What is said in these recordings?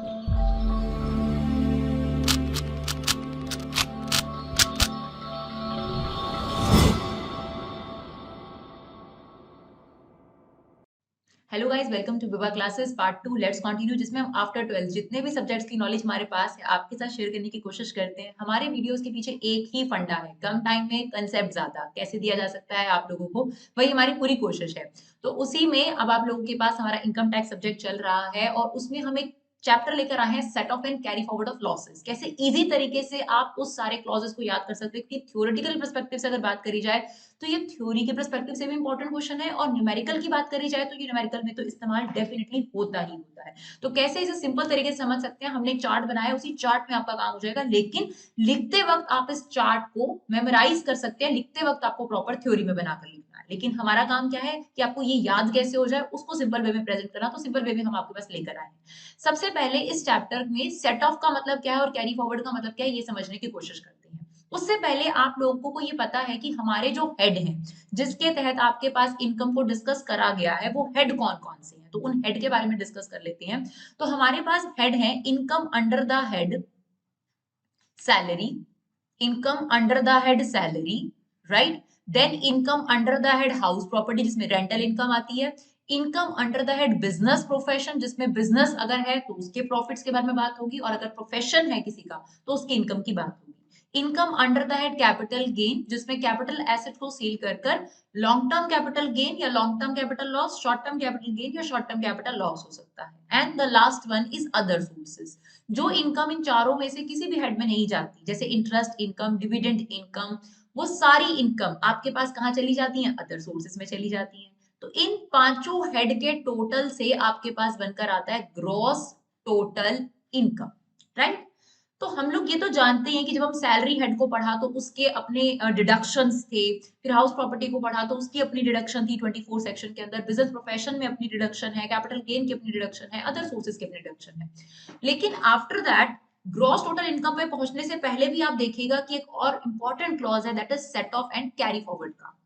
Hello guys, welcome to विवा classes part 2 let's continue, जिसमें हम आफ्टर 12 जितने भी सब्जेक्ट्स की नॉलेज हमारे पास है आपके साथ शेयर करने की कोशिश करते हैं। हमारे वीडियोस के पीछे एक ही फंडा है, कम टाइम में कंसेप्ट ज्यादा कैसे दिया जा सकता है आप लोगों को, वही हमारी पूरी कोशिश है। तो उसी में अब आप लोगों के पास हमारा इनकम टैक्स सब्जेक्ट चल रहा है और उसमें हम एक चैप्टर लेकर आए हैं, set of and carry forward of losses. कैसे इजी तरीके से आप उस सारे क्लॉजेस को याद कर सकते हैं कि थ्योरेटिकल पर्सपेक्टिव से अगर बात करी जाए तो ये थ्योरी के पर्सपेक्टिव से भी इंपॉर्टेंट क्वेश्चन है, और न्यूमेरिकल की बात करी जाए तो ये न्यूमेरिकल में तो इस्तेमाल डेफिनेटली होता ही होता है। तो कैसे इसे सिंपल तरीके से समझ सकते हैं, हमने एक चार्ट बनाया है, उसी चार्ट में आपका काम हो जाएगा। लेकिन लिखते वक्त आप इस चार्ट को मेमोराइज कर सकते हैं, लिखते वक्त आपको प्रॉपर थ्योरी में बनाकर लिखना है। लेकिन हमारा काम क्या है कि आपको ये याद कैसे हो जाए, उसको सिंपल वे में प्रेजेंट करना। तो सिंपल वे में हम आपके पास लेकर आए हैं। सबसे पहले इस चैप्टर में सेट ऑफ का मतलब क्या है और कैरी फॉरवर्ड का मतलब क्या है, ये समझने की कोशिश करते हैं। उससे पहले आप लोगों को ये पता है कि हमारे जो हेड हैं, जिसके तहत आपके पास इनकम को डिस्कस करा गया है, वो हेड कौन कौन से हैं। तो उन हेड के बारे में डिस्कस कर लेते हैं। तो हमारे पास हेड है income under the head salary, income under the head salary, right. Then income under the head house property, जिसमें रेंटल इनकम आती है। Income under the head business profession, जिसमें बिजनेस अगर है तो उसके प्रॉफिट्स के बारे में बात होगी, और अगर प्रोफेशन है किसी का तो उसकी इनकम की बात होगी। Income under the head capital gain, जिसमें कैपिटल एसेट को सेल कर कर लॉन्ग टर्म कैपिटल गेन या long term capital loss, short term capital gain या शॉर्ट टर्म कैपिटल लॉस हो सकता है। And the last one is other sources, जो इनकम इन चारों में से किसी भी हेड में नहीं जाती, जैसे इंटरेस्ट इनकम, डिविडेंड इनकम, वो सारी इनकम आपके पास कहाँ चली जाती हैं, अदर सोर्सेज में चली जाती हैं। तो इन पांचों हेड के टोटल से आपके पास बनकर आता है ग्रॉस टोटल इनकम, राइट। तो हम लोग ये तो जानते हैं कि जब हम सैलरी हेड को पढ़ा तो उसके अपने डिडक्शंस थे, फिर हाउस प्रॉपर्टी को पढ़ा तो उसकी अपनी डिडक्शन थी 24 सेक्शन के अंदर, बिजनेस प्रोफेशन में अपनी डिडक्शन है, कैपिटल गेन की अपनी डिडक्शन है, अदर सोर्सेज की अपनी डिडक्शन है। लेकिन after that gross total income पे पहुंचने से पहले भी आप देखिएगा कि एक और इंपॉर्टेंट क्लॉज है, that is set of and carry forward का।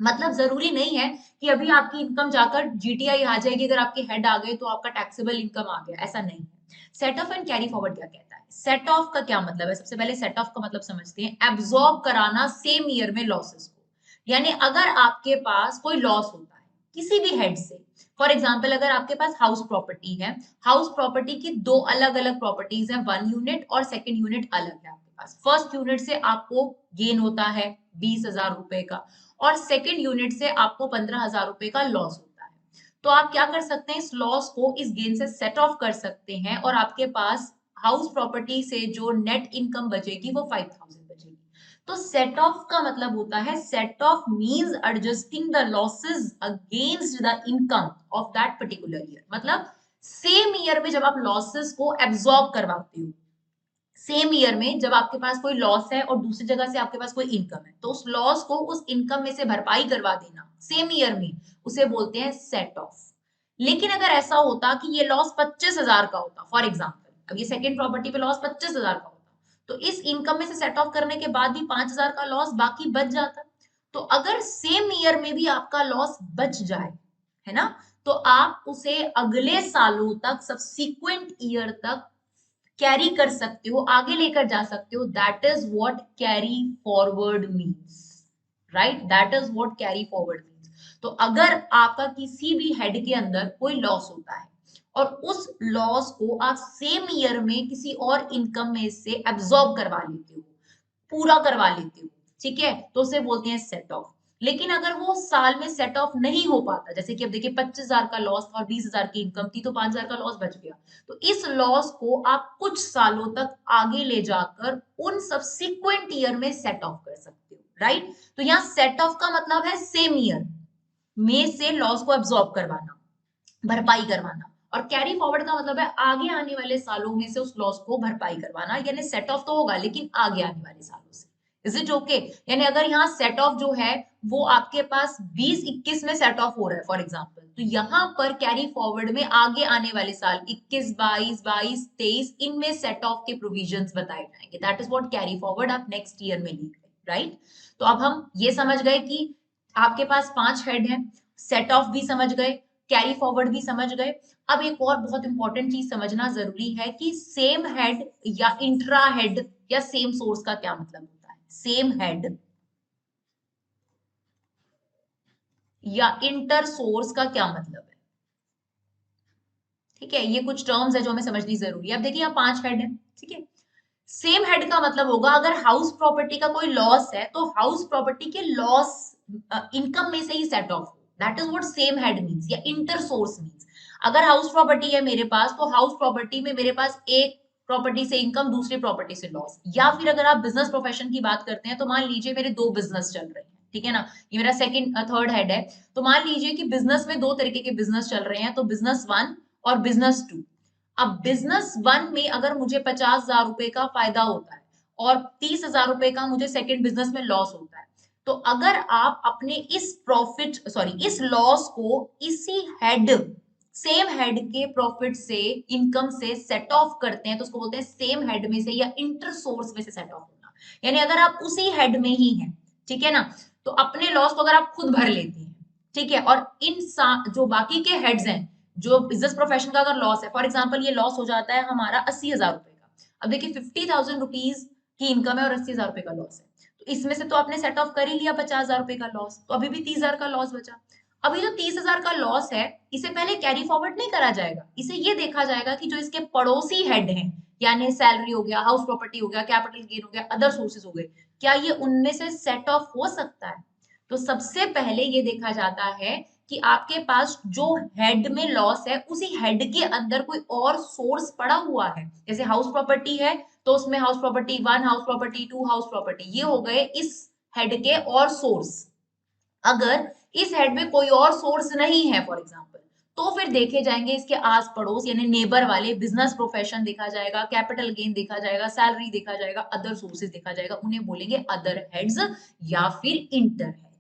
मतलब जरूरी नहीं है कि अभी आपकी इनकम जाकर जीटीआई आ जाएगी, अगर आपके हेड आ गए तो आपका टैक्सेबल इनकम आ गया, ऐसा नहीं है। Set of and carry forward क्या कहता है, सेट ऑफ का क्या मतलब है, सबसे पहले सेट ऑफ का मतलब समझते हैं। एब्जॉर्ब कराना सेम ईयर में लॉसेस को, यानी अगर आपके पास कोई लॉस होता है किसी भी हेड से, फॉर एग्जाम्पल अगर आपके पास हाउस प्रॉपर्टी है, हाउस प्रॉपर्टी की दो अलग अलग प्रॉपर्टीज है, वन यूनिट और सेकेंड यूनिट अलग है आपके पास। फर्स्ट यूनिट से आपको गेन होता है 20,000 रुपए का, और सेकेंड यूनिट से आपको 15,000 रुपए का लॉस होता है। तो आप क्या कर सकते हैं, इस लॉस को इस गेन से सेट ऑफ कर सकते हैं, और आपके पास हाउस प्रॉपर्टी से जो नेट इनकम बचेगी वो 5,000 बचेगी। तो सेट ऑफ का मतलब होता है, set of means adjusting the losses against the income of that particular year. मतलब सेम ईयर में जब आप लॉसेस को एब्जॉर्ब करवाते हो, सेम ईयर में जब आपके पास कोई लॉस है और दूसरी जगह से आपके पास कोई इनकम है, तो उस लॉस को उस इनकम में से भरपाई करवा देना सेम ईयर में, उसे बोलते हैं सेट ऑफ। लेकिन अगर ऐसा होता कि ये लॉस 25,000 का होता, फॉर एग्जाम्पल अब ये सेकेंड प्रॉपर्टी पे लॉस 25,000 का होता, तो इस इनकम में से सेट ऑफ करने के बाद भी 5,000 का लॉस बाकी बच जाता। तो अगर सेम ईयर में भी आपका लॉस बच जाए, है ना, तो आप उसे अगले सालों तक, सब्सिक्वेंट ईयर तक कैरी कर सकते हो, आगे लेकर जा सकते हो। That is what carry forward means, right, that is what carry forward means. तो अगर आपका किसी भी हेड के अंदर कोई लॉस होता है और उस लॉस को आप सेम ईयर में किसी और इनकम में से एब्जॉर्ब करवा लेते हो, पूरा करवा लेते हो, ठीक है, तो उसे बोलते हैं सेट ऑफ। लेकिन अगर वो साल में सेट ऑफ नहीं हो पाता, जैसे कि अब देखिए 25,000 का लॉस और 20,000 की इनकम थी, तो 5,000 का लॉस बच गया, तो इस लॉस को आप कुछ सालों तक आगे ले जाकर उन सब्सिक्वेंट ईयर में सेट ऑफ कर सकते हो, राइट। तो यहाँ सेट ऑफ का मतलब है सेम ईयर में से लॉस को एब्जॉर्ब करवाना, भरपाई करवाना। और कैरी फॉरवर्ड का मतलब है आगे आने वाले सालों में से उस लॉस को भरपाई करवाना, यानी सेट ऑफ तो होगा लेकिन आगे आने वाले सालों से। Is it okay? यानी अगर यहाँ सेट ऑफ जो है वो आपके पास 20-21 में सेट ऑफ हो रहा है फॉर एग्जाम्पल, तो यहाँ पर कैरी फॉरवर्ड में आगे आने वाले साल 21, 22, 23 इनमें सेट ऑफ के प्रोविजंस बताए जाएंगे। That is what carry forward आप नेक्स्ट ईयर में लिख रहे, राइट। तो अब हम ये समझ गए कि आपके पास 5 हेड है, सेट ऑफ भी समझ गए, कैरी फॉरवर्ड भी समझ गए। अब एक और बहुत इंपॉर्टेंट चीज समझना जरूरी है कि सेम हेड या इंट्रा हेड या सेम सोर्स का क्या मतलब होता है। सेम हेड या इंटर सोर्स का क्या मतलब है, ठीक है। ये कुछ टर्म्स है जो हमें समझनी जरूरी है। अब देखिए यहाँ 5 हेड है, ठीक है। सेम हेड का मतलब होगा अगर हाउस प्रॉपर्टी का कोई लॉस है तो हाउस प्रॉपर्टी के लॉस इनकम में से ही सेट ऑफ हो, that is what same head means या इंटर सोर्स मींस। अगर हाउस प्रॉपर्टी है मेरे पास तो हाउस प्रॉपर्टी में मेरे पास एक प्रॉपर्टी से इनकम, दूसरी प्रॉपर्टी से लॉस। या फिर अगर आप बिजनेस प्रोफेशन की बात करते हैं तो मान लीजिए मेरे 2 बिजनेस चल रहे हैं, ठीक है ना। ये मेरा सेकंड थर्ड हेड है। तो मान लीजिए कि बिजनेस में 2 तरीके के बिजनेस चल रहे हैं, तो बिजनेस 1 और बिजनेस 2। अब बिजनेस 1 में अगर मुझे 50,000 रुपए का फायदा होता है और 30,000 रुपए का मुझे सेकंड बिजनेस में लॉस होता है, तो अगर आप अपने इस लॉस को इसी हेड, सेम हेड के प्रॉफिट से, इनकम से सेट ऑफ करते हैं तो उसको बोलते हैं सेम हेड में से या इंटर सोर्स में से सेट ऑफ होना। यानी अगर आप उसी हेड में ही हैं, ठीक है ना, तो अपने लॉस को अगर आप खुद भर लेते हैं, ठीक है, और जो बाकी के हेड्स हैं, जो बिजनेस प्रोफेशन का अगर लॉस है, फॉर एग्जाम्पल ये लॉस हो जाता है हमारा 80,000 रुपए का। अब देखिए 50,000 रुपीज की इनकम है और 80,000 रुपए का लॉस है, तो इसमें से तो आपने सेट ऑफ कर ही लिया 50,000 रुपए का लॉस, तो अभी भी 30,000 का लॉस बचा। अभी जो 30,000 का लॉस है इसे पहले कैरी फॉरवर्ड नहीं करा जाएगा, इसे ये देखा जाएगा कि जो इसके पड़ोसी हेड हैं, यानी सैलरी हो गया, हाउस प्रॉपर्टी हो गया, कैपिटल गेन हो गया, अदर सोर्सेज हो गए, क्या ये उनमें से सेट ऑफ हो सकता है। तो सबसे पहले ये देखा जाता है कि आपके पास जो हेड में लॉस है उसी हेड के अंदर कोई और सोर्स पड़ा हुआ है। जैसे हाउस प्रॉपर्टी है तो उसमें house property 1, house property 2, house property, ये हो गए इस हेड के और सोर्स। अगर इस हेड में कोई और सोर्स नहीं है फॉर एग्जाम्पल, तो फिर देखे जाएंगे इसके आस पड़ोस यानी नेबर वाले, बिजनेस प्रोफेशन देखा जाएगा, कैपिटल गेन देखा जाएगा, सैलरी देखा जाएगा, अदर सोर्सेज देखा जाएगा, उन्हें बोलेंगे अदर हेड्स या फिर इंटर हेड।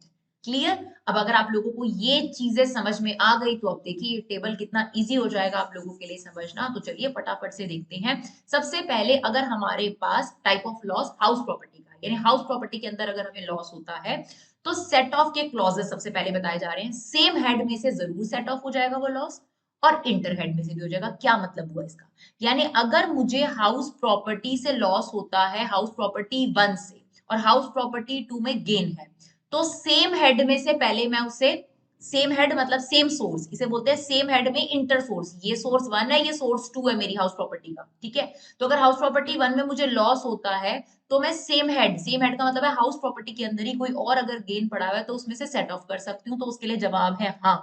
क्लियर। अब अगर आप लोगों को ये चीजें समझ में आ गई तो अब देखिए टेबल कितना इजी हो जाएगा आप लोगों के लिए समझना। तो चलिए फटाफट से देखते हैं। सबसे पहले अगर हमारे पास type of loss house property का, यानी हाउस प्रॉपर्टी के अंदर अगर हमें लॉस होता है तो सेट ऑफ के क्लॉजेस सबसे पहले बताए जा रहे हैं। सेम हेड में से जरूर सेट ऑफ हो जाएगा वो लॉस और इंटर हेड में से भी हो जाएगा। क्या मतलब हुआ इसका, यानी अगर मुझे हाउस प्रॉपर्टी से लॉस होता है, हाउस प्रॉपर्टी 1 से, और हाउस प्रॉपर्टी 2 में गेन है, तो सेम हेड में से पहले मैं उसे, सेम हेड मतलब सेम सोर्स, इसे बोलते हैं सेम हेड में इंटर सोर्स। ये सोर्स 1 है, ये सोर्स 2 है मेरी हाउस प्रॉपर्टी का, ठीक है। तो अगर हाउस प्रॉपर्टी 1 में मुझे लॉस होता है तो मैं सेम हेड, सेम हेड का मतलब है हाउस प्रॉपर्टी के अंदर ही कोई और अगर गेन पड़ा हुआ है तो उसमें से सेट ऑफ कर सकती हूँ। तो उसके लिए जवाब है हाँ,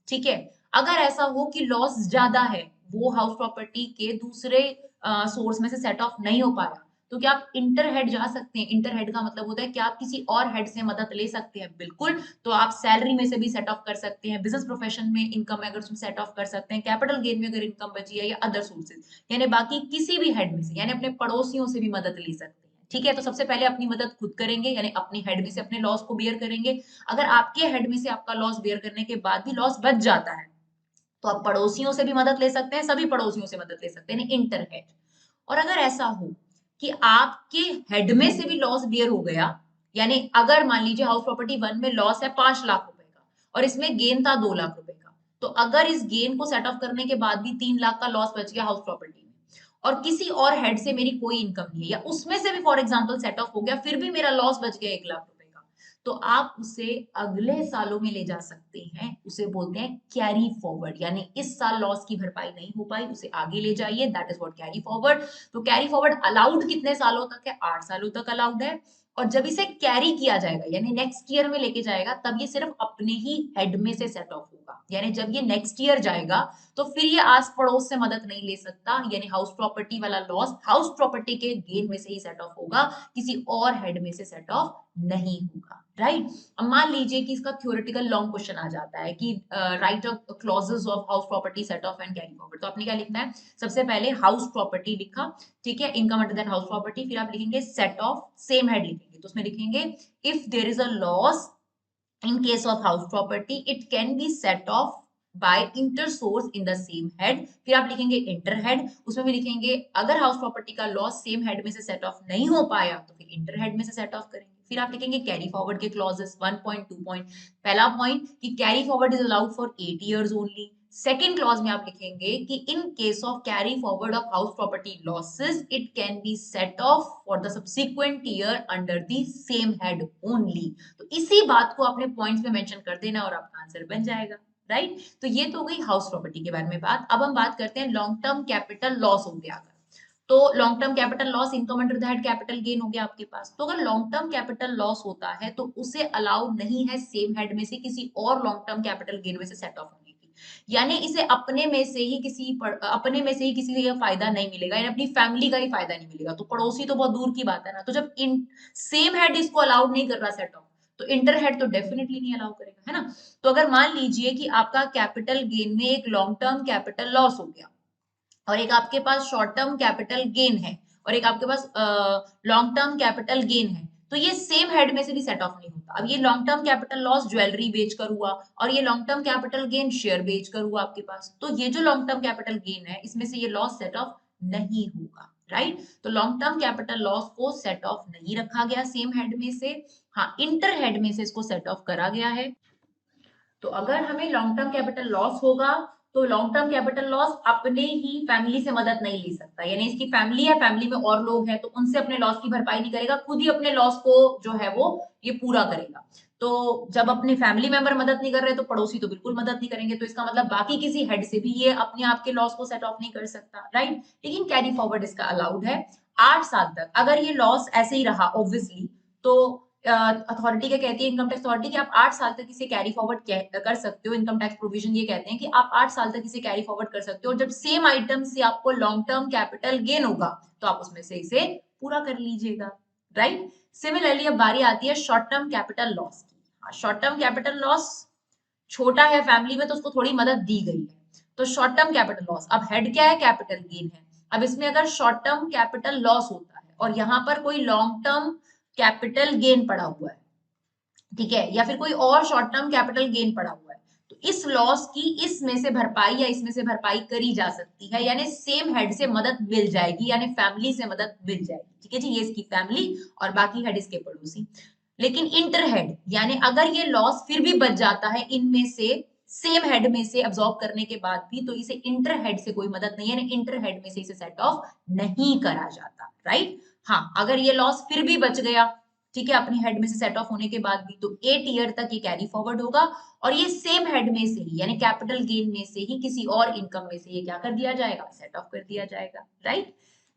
ठीक है। अगर ऐसा हो कि लॉस ज्यादा है, वो हाउस प्रॉपर्टी के दूसरे सोर्स में से सेट ऑफ नहीं हो पाया, तो क्या आप इंटर हेड जा सकते हैं। इंटर हेड का मतलब होता है कि आप किसी और हेड से मदद ले सकते हैं, बिल्कुल। तो आप सैलरी में से भी सेट ऑफ कर सकते हैं, बिजनेस प्रोफेशन में इनकम है अगर उसमें सेट ऑफ कर सकते हैं, कैपिटल गेन में अगर इनकम बची है, या अदर सोर्सेज, यानी बाकी किसी भी हेड में से, यानी अपने पड़ोसियों से भी मदद ले सकते हैं, ठीक है। तो सबसे पहले अपनी मदद खुद करेंगे, यानी अपनी हेड में से अपने लॉस को बियर करेंगे। अगर आपके हेड में से आपका लॉस बियर करने के बाद भी लॉस बच जाता है तो आप पड़ोसियों से भी मदद ले सकते हैं, सभी पड़ोसियों से मदद ले सकते हैं, इंटर हेड। और अगर ऐसा हो कि आपके हेड में से भी लॉस बियर हो गया, यानी अगर मान लीजिए हाउस प्रॉपर्टी 1 में लॉस है 5 लाख रुपए का और इसमें गेन था 2 लाख रुपए का, तो अगर इस गेन को सेट ऑफ करने के बाद भी 3 लाख का लॉस बच गया हाउस प्रॉपर्टी में और किसी और हेड से मेरी कोई इनकम नहीं है, या उसमें से भी फॉर एग्जाम्पल सेट ऑफ हो गया फिर भी मेरा लॉस बच गया 1 लाख, तो आप उसे अगले सालों में ले जा सकते हैं। उसे बोलते हैं कैरी फॉरवर्ड, यानी इस साल लॉस की भरपाई नहीं हो पाई उसे आगे ले जाइए, that is what carry forward. तो कैरी फॉरवर्ड अलाउड कितने सालों तक है, 8 सालों तक अलाउड है। और जब इसे कैरी किया जाएगा यानी नेक्स्ट ईयर में लेके जाएगा, तब ये सिर्फ अपने ही हेड में से सेट ऑफ होगा। यानी जब ये नेक्स्ट ईयर जाएगा तो फिर ये आस पड़ोस से मदद नहीं ले सकता, यानी हाउस प्रॉपर्टी वाला लॉस हाउस प्रॉपर्टी के गेन में से ही सेट ऑफ होगा, किसी और हेड में से सेट ऑफ नहीं होगा, राइट। अब मान लीजिए कि इसका थ्योरेटिकल लॉन्ग क्वेश्चन आ जाता है कि right of clauses of house property set of and carry forward, तो आपने क्या लिखना है, सबसे पहले हाउस प्रॉपर्टी लिखा, ठीक है, income under that house property, फिर आप लिखेंगे सेट ऑफ, सेम हेड लिखेंगे तो उसमें लिखेंगे if there is a loss in case of house property it can be set off by inter source in the same head। फिर आप लिखेंगे इंटर हेड, उसमें भी लिखेंगे अगर हाउस प्रॉपर्टी का लॉस सेम हेड में से सेट ऑफ नहीं हो पाया तो फिर इंटर हेड में से सेट ऑफ करेंगे। फिर आप लिखेंगे कैरी फॉरवर्ड के क्लॉजेस 1.2 पॉइंट। पहला पॉइंट कि carry forward is allowed for 8 years only. Second clause में आप लिखेंगे कि in case of carry forward of house property losses it can be set of for the subsequent year under the same head only. तो इसी बात को अपने points में मेंशन कर देना और आपका आंसर बन जाएगा, राइट। तो ये तो हो गई हाउस प्रॉपर्टी के बारे में बात। अब हम बात करते हैं लॉन्ग टर्म कैपिटल लॉस हो गया अगर, तो long term capital loss income under the head capital gain हो गया आपके पास। तो अगर लॉन्ग टर्म कैपिटल लॉस होता है तो उसे अलाउड नहीं है सेम हेड में से किसी और लॉन्ग टर्म कैपिटल गेन में से सेट ऑफ होने की, यानी इसे अपने में से ही किसी का फायदा नहीं मिलेगा, यानी अपनी फैमिली का ही फायदा नहीं मिलेगा। तो पड़ोसी तो बहुत दूर की बात है ना। तो जब इन सेम हेड इसको अलाउड नहीं कर रहा सेट ऑफ, तो इंटर हेड तो डेफिनेटली नहीं अलाउ करेगा, है ना। तो अगर मान लीजिए कि आपका कैपिटल गेन में एक लॉन्ग टर्म कैपिटल लॉस हो गया और एक आपके पास शॉर्ट टर्म कैपिटल गेन है और एक आपके पास लॉन्ग टर्म कैपिटल गेन है, तो ये सेम हेड में से भी सेट ऑफ नहीं होता। अब ये long term capital loss jewellery बेचकर हुआ और ये long term capital gain share बेचकर हुआ आपके पास, तो ये जो लॉन्ग टर्म कैपिटल गेन है इसमें से ये लॉस सेट ऑफ नहीं होगा, राइट। तो लॉन्ग टर्म कैपिटल लॉस को सेट ऑफ नहीं रखा गया सेम हेड में से, हाँ इंटर हेड में से इसको सेट ऑफ करा गया है। तो अगर हमें लॉन्ग टर्म कैपिटल लॉस होगा तो लॉन्ग टर्म कैपिटल लॉस अपने ही फैमिली से मदद नहीं ले सकता, यानी इसकी फैमिली है, फैमिली में और लोग हैं तो उनसे अपने लॉस की भरपाई नहीं करेगा, खुद ही अपने लॉस को जो है वो ये पूरा करेगा। तो जब अपने फैमिली मेंबर मदद नहीं कर रहे तो पड़ोसी तो बिल्कुल मदद नहीं करेंगे, तो इसका मतलब बाकी किसी हेड से भी ये अपने आप के लॉस को सेट ऑफ नहीं कर सकता, राइट। लेकिन कैरी फॉरवर्ड इसका अलाउड है 8 साल तक। अगर ये लॉस ऐसे ही रहा ऑब्वियसली, तो अथॉरिटी क्या कहती है, इनकम टैक्स अथॉरिटी, कि आप 8 साल तक इसे कैरी फॉरवर्ड कर सकते हो। इनकम टैक्स प्रोविजन ये कहते हैं कि आप 8 साल तक इसे कैरी फॉरवर्ड कर सकते हो, और जब सेम आइटम से आपको लॉन्ग टर्म कैपिटल गेन होगा तो आप उसमें से इसे पूरा कर लीजिएगा, राइट। सिमिलरली अब बारी आती है शॉर्ट टर्म कैपिटल लॉस की। शॉर्ट टर्म कैपिटल लॉस छोटा है फैमिली में तो उसको थोड़ी मदद दी गई है, तो शॉर्ट टर्म कैपिटल लॉस, अब हेड क्या है, कैपिटल गेन है। अब इसमें अगर शॉर्ट टर्म कैपिटल लॉस होता है और यहाँ पर कोई लॉन्ग टर्म कैपिटल गेन पड़ा हुआ है, ठीक है, या फिर कोई और शॉर्ट टर्म कैपिटल गेन पड़ा हुआ है, तो इस लॉस की इसमें से भरपाई या इसमें से भरपाई करी जा सकती है, यानी सेम हेड से मदद मिल जाएगी, यानी फैमिली से मदद मिल जाएगी, ठीक है जी। ये इसकी फैमिली और बाकी हेड इसके पड़ोसी। लेकिन इंटर हेड, यानी अगर ये लॉस फिर भी बच जाता है इनमें से सेम हेड में से अब्सॉर्ब करने के बाद भी, तो इसे इंटर हेड से कोई मदद नहीं है, यानी इंटर हेड में से इसे सेट ऑफ नहीं करा जाता, राइट। हाँ, अगर ये लॉस फिर भी बच गया, ठीक है, अपनी हेड में से सेट ऑफ होने के बाद भी, तो 8 ईयर तक ये कैरी फॉरवर्ड होगा और ये सेम हेड में से ही, यानी कैपिटल गेन में से ही किसी और इनकम में से ये क्या कर दिया जाएगा, सेट ऑफ कर दिया जाएगा, राइट।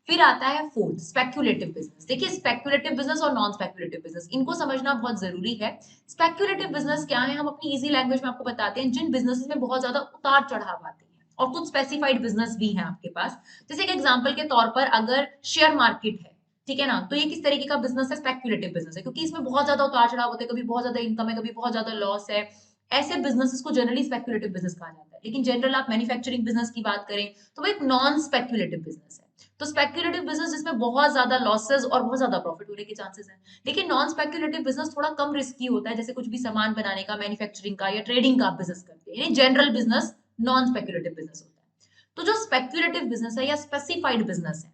फिर आता है फोर्थ, स्पेक्युलेटिव बिजनेस। देखिए स्पेक्युलेटिव बिजनेस और नॉन स्पेक्युलेटिव बिजनेस, इनको समझना बहुत जरूरी है। स्पेक्युलेटिव बिजनेस क्या है, हम अपनी इजी लैंग्वेज में आपको बताते हैं, जिन बिजनेसेस में बहुत ज्यादा उतार चढ़ाव आते हैं, और कुछ स्पेसिफाइड बिजनेस भी हैं आपके पास। जैसे एक एग्जांपल के तौर पर अगर शेयर मार्केट है, ठीक है ना, तो ये किस तरीके का बिजनेस है, स्पेक्युलेटिव बिजनेस है, क्योंकि इसमें बहुत ज्यादा उतार चढ़ाव होते हैं, कभी बहुत ज्यादा इनकम है, कभी बहुत ज्यादा लॉस है। ऐसे बिजनेसेस को जनरली स्पेक्युलेटिव बिजनेस कहा जाता है। लेकिन जनरल आप मैन्युफैक्चरिंग बिजनेस की बात करें तो वो एक नॉन स्पेक्युलेटिव बिजनेस है। तो स्पेक्युलेटिव बिजनेस जिसमें बहुत ज्यादा लॉसेस और बहुत ज्यादा प्रॉफिट होने के चांसेस हैं। लेकिन नॉन स्पेक्युलेटिव बिजनेस थोड़ा कम रिस्की होता है, जैसे कुछ भी सामान बनाने का, मैन्युफैक्चरिंग का या ट्रेडिंग का आप बिजनेस करते हैं, general business non speculative business होता है। तो जो स्पेक्युलेटिव बिजनेस है या स्पेसिफाइड बिजनेस है,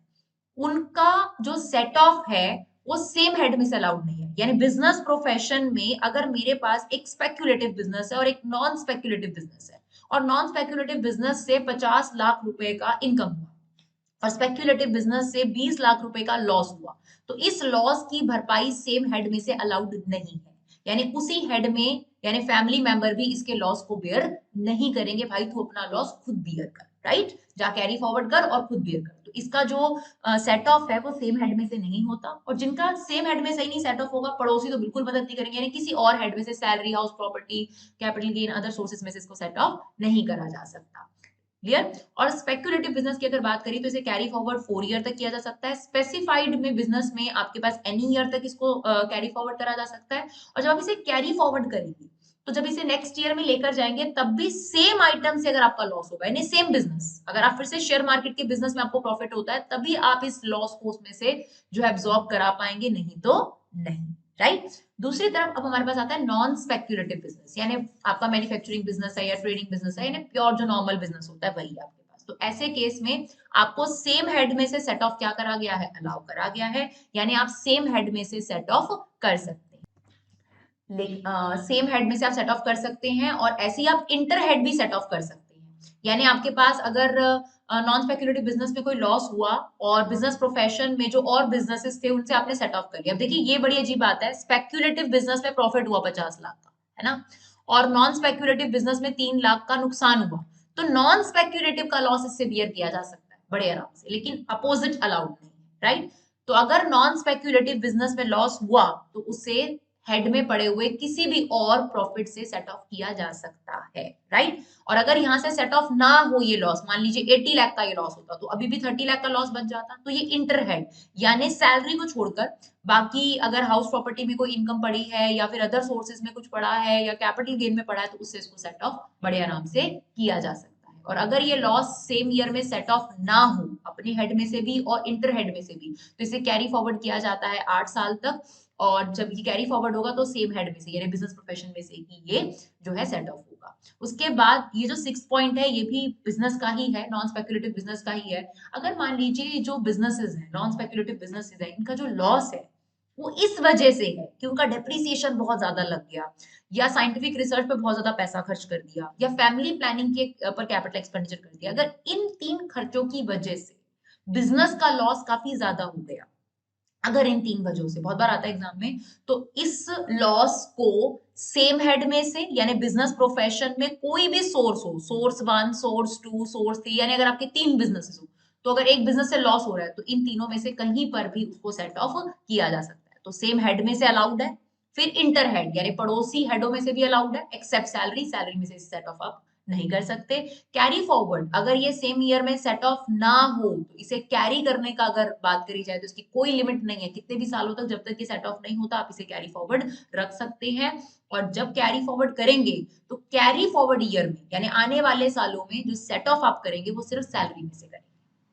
उनका जो सेट ऑफ है वो सेम हेड में से अलाउड नहीं है। यानी बिजनेस प्रोफेशन में अगर मेरे पास एक स्पेक्युलेटिव बिजनेस है और एक नॉन स्पेक्युलेटिव बिजनेस है, और नॉन स्पेक्युलेटिव बिजनेस से 50 लाख रुपए का इनकम हुआ और स्पेक्युलेटिव बिजनेस से 20 लाख रुपए का लॉस हुआ, तो इस लॉस की भरपाई सेम हेड में से अलाउड नहीं है, यानी उसी हेड में, यानी फैमिली मेंबर भी इसके लॉस को बेयर नहीं करेंगे। भाई तू अपना लॉस खुद बियर कर, राइट, जा कैरी फॉरवर्ड कर और खुद बियर कर। तो इसका जो सेट ऑफ है वो सेम हेड में से नहीं होता, और जिनका सेम हेड में से ही नहीं सेट ऑफ होगा, पड़ोसी तो बिल्कुल मदद नहीं करेंगे, यानी किसी और हेड में से, salary, house property, capital gain, other sources में से इसको सेट ऑफ नहीं करा जा सकता, क्लियर। और स्पेक्युलेटिव बिजनेस की अगर बात करें तो इसे कैरी फॉरवर्ड 4 ईयर तक किया जा सकता है। स्पेसिफाइड में बिजनेस में आपके पास एनी ईयर तक इसको कैरी फॉरवर्ड करा जा सकता है। और जब आप इसे कैरी फॉरवर्ड करेंगे तो जब इसे नेक्स्ट ईयर में लेकर जाएंगे तब भी सेम आइटम से अगर आपका लॉस होगा, यानी सेम बिजनेस, अगर आप फिर से शेयर मार्केट के बिजनेस में आपको प्रॉफिट होता है तभी आप इस लॉस को उसमें से जो है एब्जॉर्ब करा पाएंगे, नहीं तो नहीं, राइट। दूसरी तरफ अब हमारे पास आता है नॉन स्पेक्युलेटिव बिजनेस, यानी आपका मैन्युफैक्चरिंग बिजनेस है या ट्रेडिंग बिजनेस है, यानी प्योर जो नॉर्मल बिजनेस होता है वही आपके पास। तो ऐसे केस में आपको सेम हेड में से सेट ऑफ क्या करा गया है, अलाउ करा गया है, यानी आप सेम हेड में से सेट ऑफ कर सकते हैं। सेम हेड में से आप सेट ऑफ कर सकते हैं और ऐसे ही आप इंटर हेड भी सेट ऑफ कर सकते हैं। यानी आपके पास अगर नॉन स्पेक्युलेटिव बिजनेस में कोई लॉस हुआ और बिजनेस प्रोफेशन में जो और बिजनेसेस थे उनसे आपने सेट ऑफ कर लिया। अब देखिए ये बड़ी अजीब बात है, स्पेक्युलेटिव बिजनेस में प्रॉफिट हुआ 50 लाख का, है ना, और नॉन स्पेक्युलेटिव बिजनेस में 3 लाख का नुकसान हुआ, तो नॉन स्पेक्युलेटिव का लॉस इससे बियर किया जा सकता है बड़े आराम से, लेकिन अपोजिट अलाउड नहीं है, राइट। तो अगर नॉन स्पेक्युलेटिव बिजनेस में लॉस हुआ तो उसे हेड में पड़े हुए किसी भी और प्रॉफिट से सेट ऑफ किया जा सकता है, राइट। और अगर यहां से सेट ऑफ ना हो ये लॉस, मान लीजिए 80 लाख का ये लॉस होता तो अभी भी 30 लाख का लॉस बच जाता, तो ये इंटर हेड यानी सैलरी को छोड़कर बाकी अगर हाउस प्रॉपर्टी में कोई इनकम पड़ी है या फिर अदर सोर्सेज में कुछ पड़ा है या कैपिटल गेन में पड़ा है तो उससे इसको सेट ऑफ बड़े आराम से किया जा सकता है। और अगर ये लॉस सेम ईयर में सेट ऑफ ना हो अपने हेड में से भी और इंटर हेड में से भी, तो इसे कैरी फॉरवर्ड किया जाता है 8 साल तक, और जब ये कैरी फॉरवर्ड होगा तो सेम हेड में से यानी बिजनेस प्रोफेशन में से ही ये जो है सेट ऑफ होगा। उसके बाद ये जो 6 पॉइंट है ये भी बिजनेस का ही है, नॉन स्पेक्युलेटिव बिजनेस का ही है। अगर मान लीजिए जो बिजनेसेस हैं, नॉन स्पेक्युलेटिव बिजनेसेस है, इनका जो लॉस है वो इस वजह से है कि उनका डेप्रिसिएशन बहुत ज्यादा लग गया, या साइंटिफिक रिसर्च पे बहुत ज्यादा पैसा खर्च कर दिया, या फैमिली प्लानिंग के पर कैपिटल एक्सपेंडिचर कर दिया, अगर इन 3 खर्चों की वजह से बिजनेस का लॉस काफी ज्यादा हो गया, अगर इन 3 वजहों से, बहुत बार आता है एग्जाम में, तो इस लॉस को सेम हेड में से यानी बिजनेस प्रोफेशन में कोई भी सोर्स हो, सोर्स 1, सोर्स 2, सोर्स 3, यानी अगर आपके 3 बिजनेसेस हो तो अगर एक बिजनेस से लॉस हो रहा है तो इन तीनों में से कहीं पर भी उसको सेट ऑफ किया जा सकता है। तो सेम हेड में से अलाउड है, फिर इंटर हेड यानी पड़ोसी हेडों में से भी अलाउड है, एक्सेप्ट सैलरी, सैलरी में से सेट ऑफ आप नहीं कर सकते। कैरी फॉरवर्ड अगर ये सेम ईयर में सेट ऑफ ना हो तो इसे कैरी करने का अगर बात करी जाए तो इसकी कोई लिमिट नहीं है, कितने भी सालों तक जब तक ये सेट ऑफ नहीं होता आप इसे कैरी फॉरवर्ड रख सकते हैं। और जब कैरी फॉरवर्ड करेंगे तो कैरी फॉरवर्ड ईयर में यानी आने वाले सालों में जो सेट ऑफ आप करेंगे वो सिर्फ सैलरी में से करेंगे,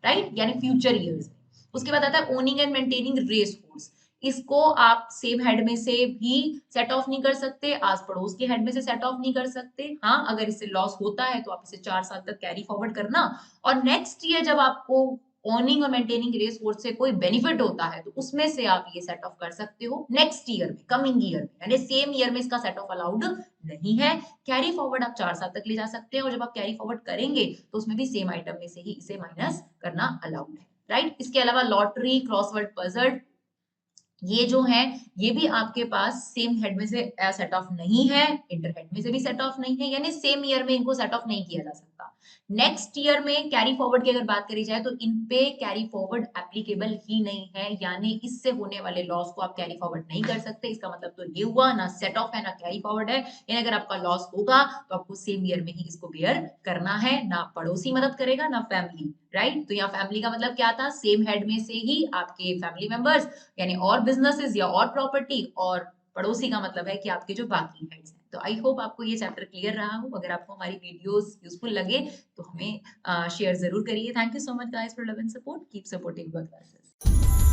राइट, यानी फ्यूचर ईयर्स में। उसके बाद आता है owning and maintaining race course, इसको आप सेम हेड में से भी सेट ऑफ नहीं कर सकते, आस पड़ोस के हेड में से सेट ऑफ नहीं कर सकते। हाँ, अगर इससे लॉस होता है तो आप इसे 4 साल तक कैरी फॉरवर्ड करना, और नेक्स्ट ईयर जब आपको अर्निंग और मेंटेनिंग रेस कोर्स से कोई बेनिफिट होता है तो उसमें से आप ये सेट ऑफ कर सकते हो नेक्स्ट ईयर में, कमिंग ईयर में, यानी सेम ईयर में इसका सेट ऑफ अलाउड नहीं है। कैरी फॉरवर्ड आप 4 साल तक ले जा सकते हैं और जब आप कैरी फॉरवर्ड करेंगे तो उसमें भी सेम आइटम में से ही इसे माइनस करना अलाउड है, राइट। इसके अलावा लॉटरी, क्रॉसवर्ड पजल, ये जो है ये भी आपके पास सेम हेड में से सेट ऑफ नहीं है, इंटर हेड में से भी सेट ऑफ नहीं है, यानी सेम ईयर में इनको सेट ऑफ नहीं किया जा सकता। नेक्स्ट ईयर में कैरी फॉरवर्ड की अगर बात करी जाए तो इन पे कैरी फॉरवर्ड एप्लीकेबल ही नहीं है, यानी इससे होने वाले लॉस को आप कैरी फॉरवर्ड नहीं कर सकते। इसका मतलब तो ये हुआ ना सेट ऑफ है ना कैरी फॉरवर्ड है, यानी अगर आपका लॉस होगा तो आपको सेम ईयर में ही इसको बेयर करना है, ना पड़ोसी मदद करेगा ना फैमिली, राइट। तो यहाँ फैमिली का मतलब क्या था, सेम हेड में से ही आपके फैमिली मेंबर्स यानी और बिजनेसेस या और प्रॉपर्टी, और पड़ोसी का मतलब है कि आपके जो बाकी हेड्स हैं। तो आई होप आपको ये चैप्टर क्लियर रहा हो। अगर आपको हमारी वीडियोस यूजफुल लगे तो हमें शेयर जरूर करिए। Thank you so much guys for love and support, keep supporting our classes.